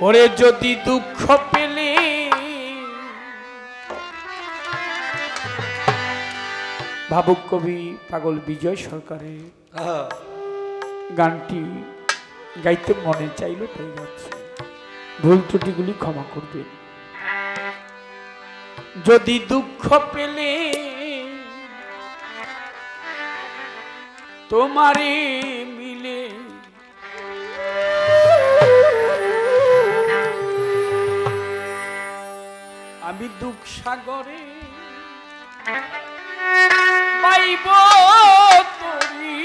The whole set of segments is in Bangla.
ওরে যদি দুঃখ পেলে ভাবুক কবি পাগল বিজয় সরকারের গানটি গাইতে মনে চাইল তাই গাচ্ছি, ভুল ত্রুটিগুলি ক্ষমা করবেন। যদি দুঃখ পেলে তোমারে মিলে আমি দুঃখ সাগরে পাইব তরি,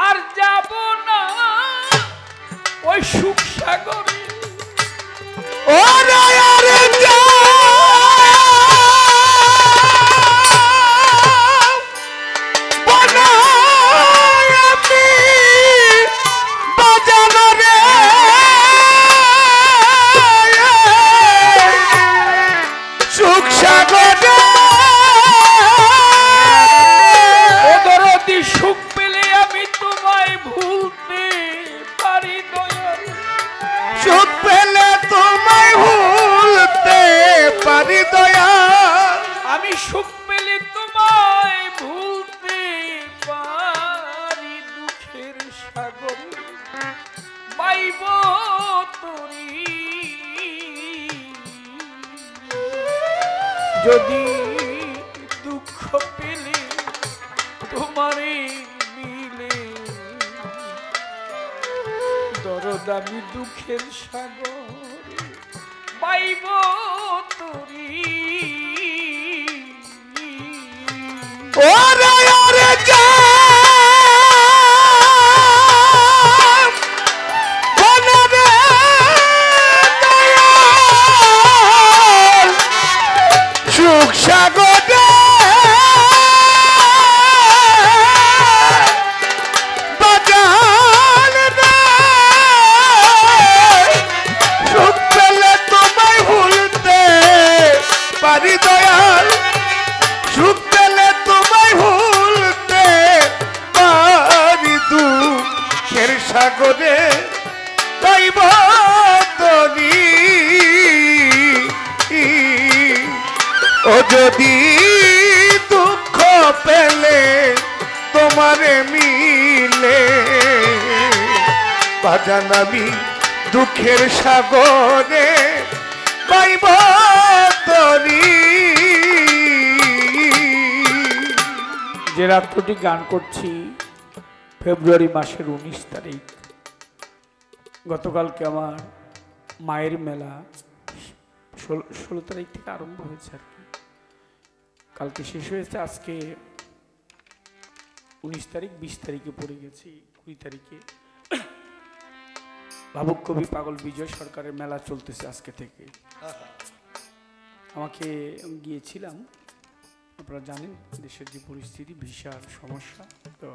আর যাব না ওই সুখ সাগরে। সুখ পেলে আমি তোমায় ভুলতে পারি দয়াল, সুখ পেলে তোমায় ভুলতে পারি দয়াল, আমি সুখ পেলে তোমায় ভুলতে পারি, দুঃখের সাগরে পাইব তরি। যদি দুঃখ পেলে তোমারে মিলে দরদ আমি দুঃখের সাগরে পাইব তরি। ওরে ওরে যা সুখ সাগরে পারি দয়াল, সুখ পেলে তোমায় ভুলতে পারি, দুঃখের সাগরে পাইব তরি। ও যদি দুঃখ পেলে তোমারে মিলে বাজান আমি দুঃখের সাগরে পাইব তরি। যে রাত্রটি গান করছি ফেব্রুয়ারি মাসের 19 তারিখ, গতকালকে আমার মায়ের মেলা 16 তারিখ থেকে আরম্ভ হয়েছে আর কি, কালকে শেষ হয়েছে, আজকে 19 তারিখ, 20 তারিখে পড়ে গেছি, 20 তারিখে ভাবুক কবি পাগল বিজয় সরকারের মেলা চলতেছে আজকে থেকে। আমাকে গিয়েছিলাম, আপনারা জানেন দেশের যে পরিস্থিতি, ভিসার সমস্যা, তো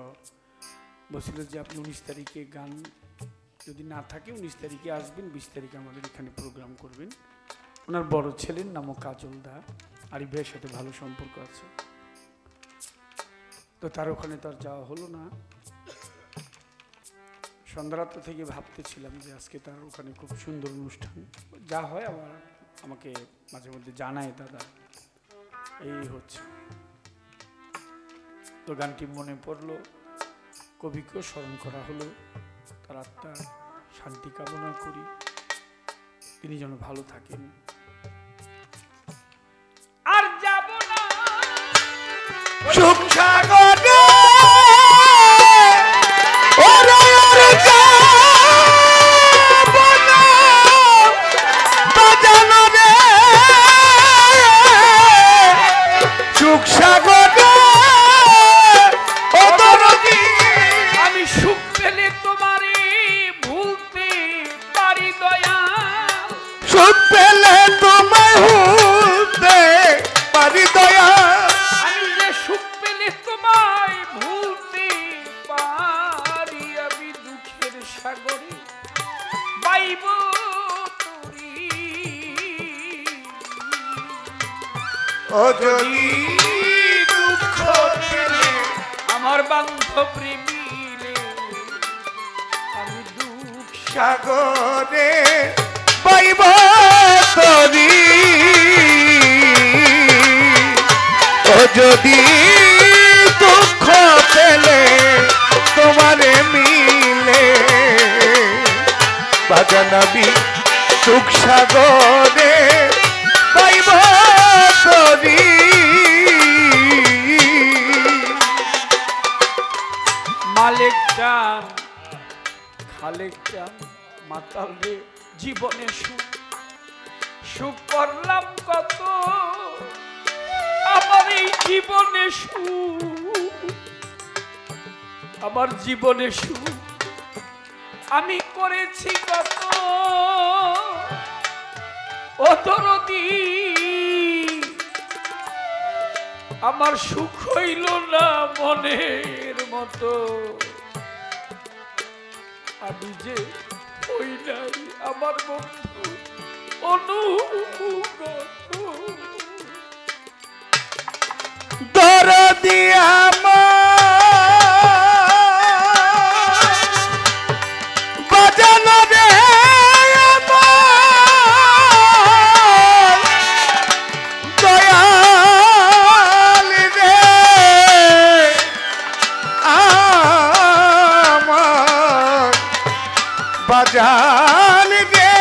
বলছিল যে আপনি 19 তারিখে গান যদি না থাকে 19 তারিখে আসবেন, 20 তারিখে আমাদের এখানে প্রোগ্রাম করবেন। ওনার বড় ছেলের নামও কাজল দা, আরিফ ভাইয়ের সাথে ভালো সম্পর্ক আছে, তো তার ওখানে তো আর যাওয়া হলো না। সন্ধ্যারাত্র থেকে ভাবতেছিলাম যে আজকে তার ওখানে খুব সুন্দর অনুষ্ঠান, যা হয় আমাকে মাঝে মধ্যে জানায় দাদা, এই হচ্ছে। তো গানটি মনে পড়লো, কবিকেও স্মরণ করা হলো, তার আত্মার শান্তি কামনা করি, তিনি যেন ভালো থাকেন। আর যাব না সুখ সাগরে সুখ সাগরে আমি সুখ পেলে তোমারে ভুলতে পারি দয়াল, সুখ পেলে তোমায় ভুলতে পারি দয়াল, আমি যে সুখ পেলে তোমায় ভুলতে পারি, আমি দুঃখের সাগরে পাইব তরি। ও যদি আমার বান্ধব মিলে আমি দুঃখ সাগরে পাইব তরি ও যদি দুঃখ পেলে তোমারে মিলে বাজানাবি সুখ সাগরে পাইব তরি মালিক চান খালেক চান মাতাল রে জীবনে সুখ সুখ করলাম কত আমার এই জীবনে সুখ আমার জীবনে সুখ আমি করেছি কত ও দরদি আমার সুখ হইল না মনের মতো আমি যে হই নাই আমার বন্ধু অনুগত দরদি আমার বাজানো রে আমার দয়াল রে আমার বাজাল রে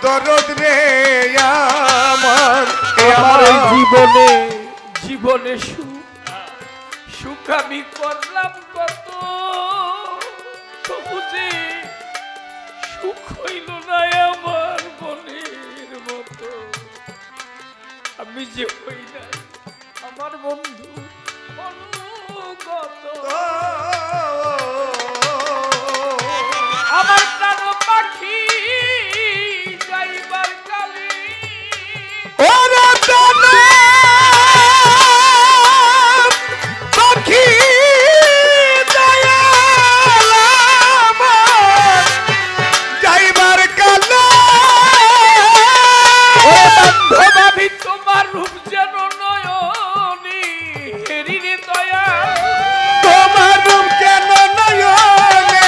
দরদ রে আমার আমার এই জীবনে জীবনে সুখ সুখ আমি করলাম কত তবু যে সুখ হইল না আমার মনের মতো আমি যে হই না আমার বন্ধু অনুগত আমার প্রাণ পাখি যাইবার কালে ওরে জানে পাখি দয়াল আমার যাইবার কালে ও বান্ধব আমি তোমার রূপ যেন নয়নে হেরিরে দয়া তোমার রূপ যেন নয়নে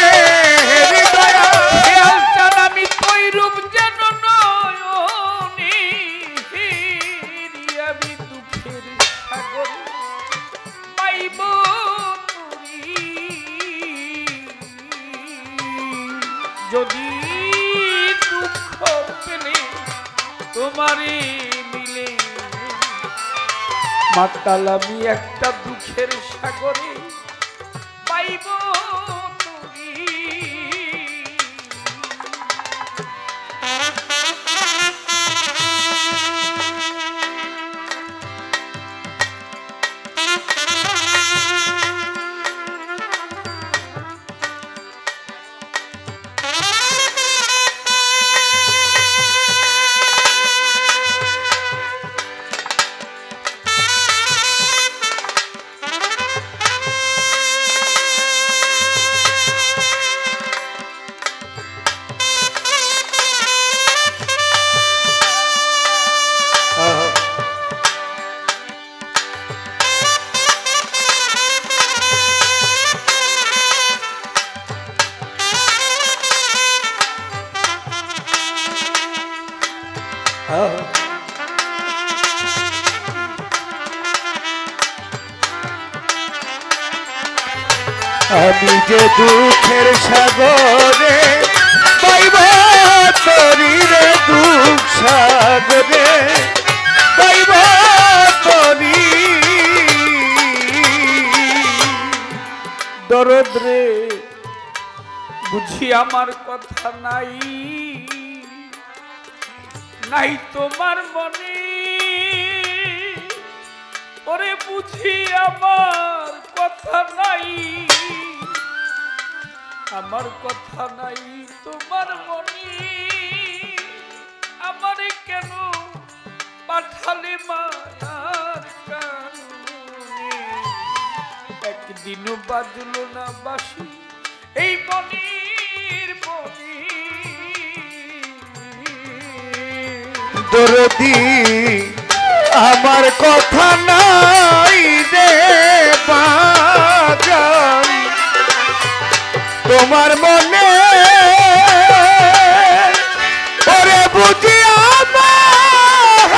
হৃদয় খেয়াল চান আমি তোই রূপ যেন নয়নে হেরি আমি দুঃখের সাগর পাইব তরি যদি দুঃখ পেলে তোমারে মিলে মাতাল আমি একটা দুঃখের সাগরে পাইব তরি আমি যে দুঃখের সাগরে পাইব তরি রে দুঃখ সাগরে পাইব তরি দরদ রে বুঝি আমার কথা নাই নাই তোমার মনে ওরে বুঝি আমার কথা নাই আমার কথা নাই তোমার মনে আমারে কেন পাঠালে মায়ার কারণে একদিনও বাজলো না বাসি এই মনির মনি দরদি আমার কথা নাই রে বাজান তোমার মনে ওরে বুঝি আমার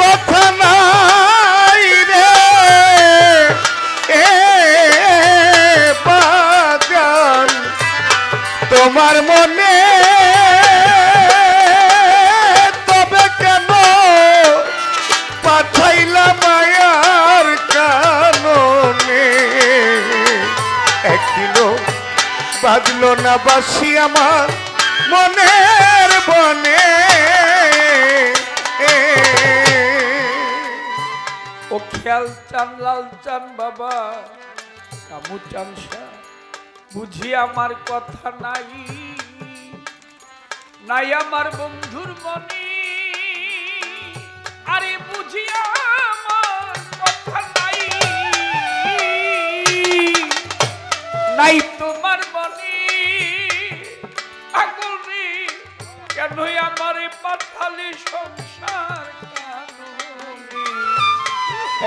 কথা নাই রে এ বাজান তোমার মনে তবে কেন পাঠাইলাম মায়ার কাননে একদিনও বাজলো না বাসি আমার মনের বনে ও খেয়াল চান লাল চান বাবা কামু চান শাহ বুঝি আমার কথা নাই নাই আমার বন্ধুর মনে আরে বুঝি আমার কথা নাই নাই তোমার মনে আগুনে কেন আমার পাঠালে সংসার কাননে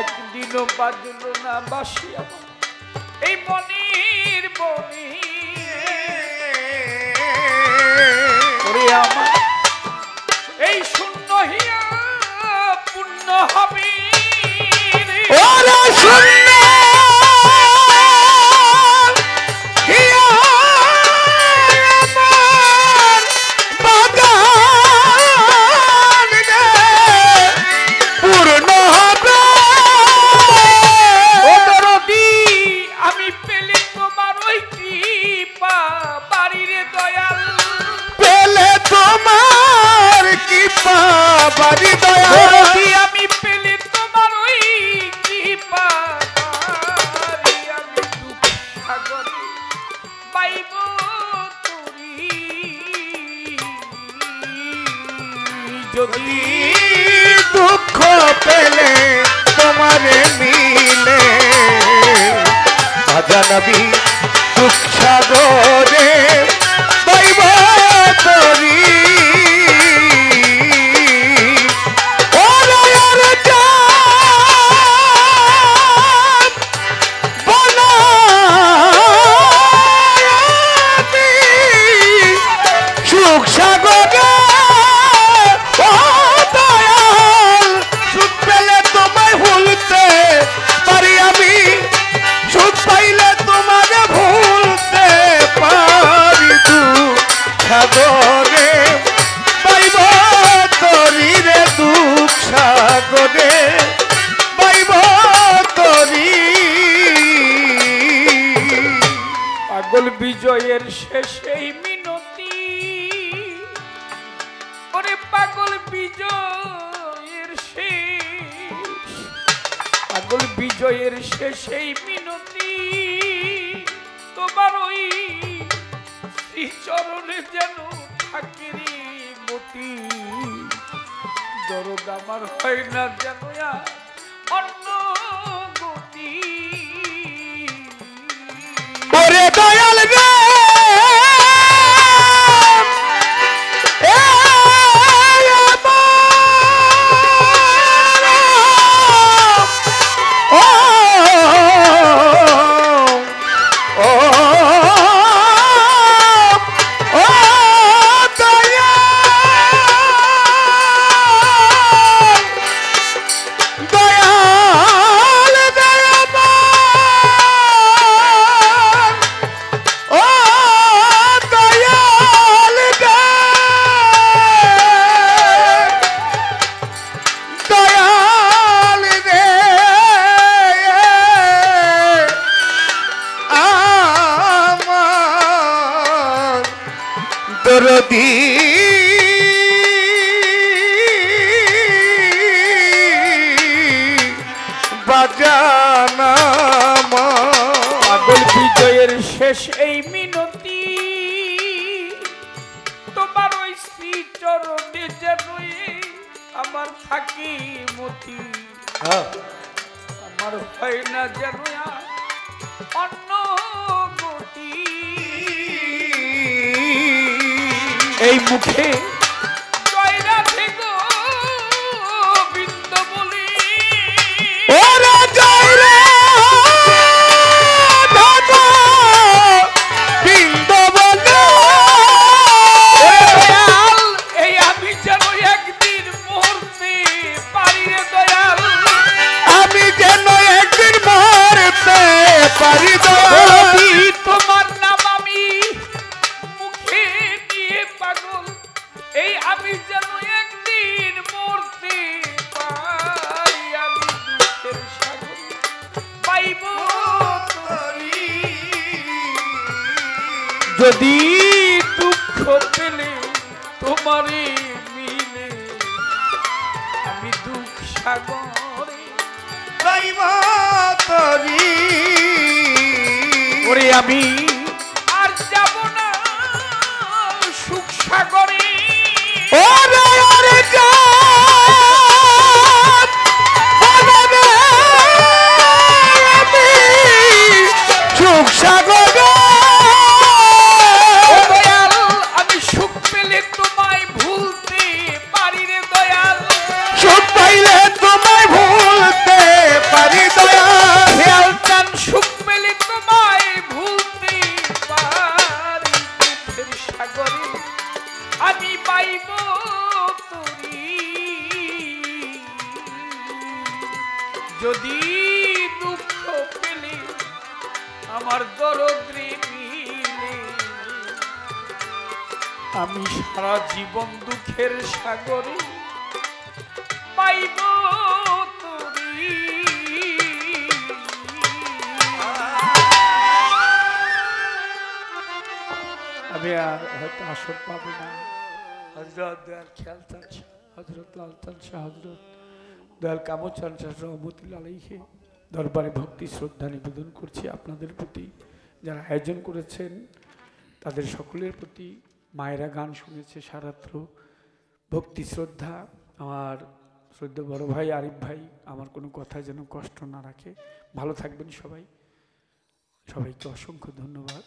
একদিনও বাজলো না বাসি আমার এই মনির বনি ওরে আমার এই শূন্য হিয়া পূর্ণ হবে ওরে শূন্য হিয়া আমার বাগান রে পূর্ণ হবে ও দরদি আমি পেলে তোমার ওই কৃপা বাড়ির দয়াল পেলে তোমার কৃপা বাড়ি দয়া দরদি আমি পেলে তোমার ওই কৃপা বাড়ি আমি দুঃখ সাগরে পাইব তোরি যদি দুঃখ পেলে তোমারে মিলে আজানবী দুঃখ সাগরে পাইব তোরি সুখ সাগরে ও দয়াল সুখ পেলে তোমায় ভুলতে পারি আমি সুখ পাইলে তোমারে ভুলতে পারি দুঃখ সাগরে পাইব তরি রে দুঃখ সাগরে পাইব তরি পাগল বিজয়ের শেষেই মিনতি ওরে পাগল বিজয়ের শেষ পাগল বিজয়ের শেষেই মিনতি তোমার ওই শ্রীচরণে যেন থাকে রে মতি দরদ আমার হয় না যেন আর অন্য গতি ওরে দয়াল রে এ আমার ও ও ও দয়াল দয়াল ও দয়াল দয়াল রে আমার দরদি বাজানা পাগল বিজয়ের শেষ এই মিনতি তোমার ওই শ্রীচরণে যেন আমার থাকি মতি আমার হয় না যেন আর অন্য গতি এই মুখে জয় রাধে গো যদি দুঃখ পেলে তোমারে মিলে আমি দুঃখ সাগরে যাইবা তরি ওরে আমি আর যাব না সুখ সাগরে ওরে ওরে জান বলে রে আমি সুখ সাগর ও দয়াল আমি সুখ পেলে তোমায় ভুলতে পারি রে দয়াল সুখ পাইলে তোমায় ভুলতে পারি দয়াল খেয়াল চান সুখ পেলে তোমায় ভুলতে পারি দুঃখের সাগরে আমি পাইব তরি যদি দুঃখ পেলে আমার দরদ্রে মিলে আমি সারা জীবন দুঃখের সাগরে পাইব তরি আমি আর হয়তো আসর পাবো না হজরত দয়াল খেয়াল চাচ্ছা হজরত লালচান শাহ হজরত দয়াল কামচান শাহ রহমতুল্লাহ আলাইহি দরবারে ভক্তি শ্রদ্ধা নিবেদন করছি আপনাদের প্রতি যারা আয়োজন করেছেন তাদের সকলের প্রতি মায়েরা গান শুনেছে সারাত্র ভক্তি শ্রদ্ধা আমার শ্রদ্ধা বড় ভাই আরিফ ভাই আমার কোনো কথা যেন কষ্ট না রাখে ভালো থাকবেন সবাই সবাইকে অসংখ্য ধন্যবাদ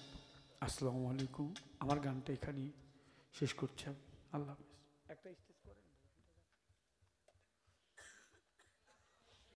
আসসালামু আলাইকুম আমার গানটা এখানেই শেষ করছি আল্লাহ হাফেজ একটা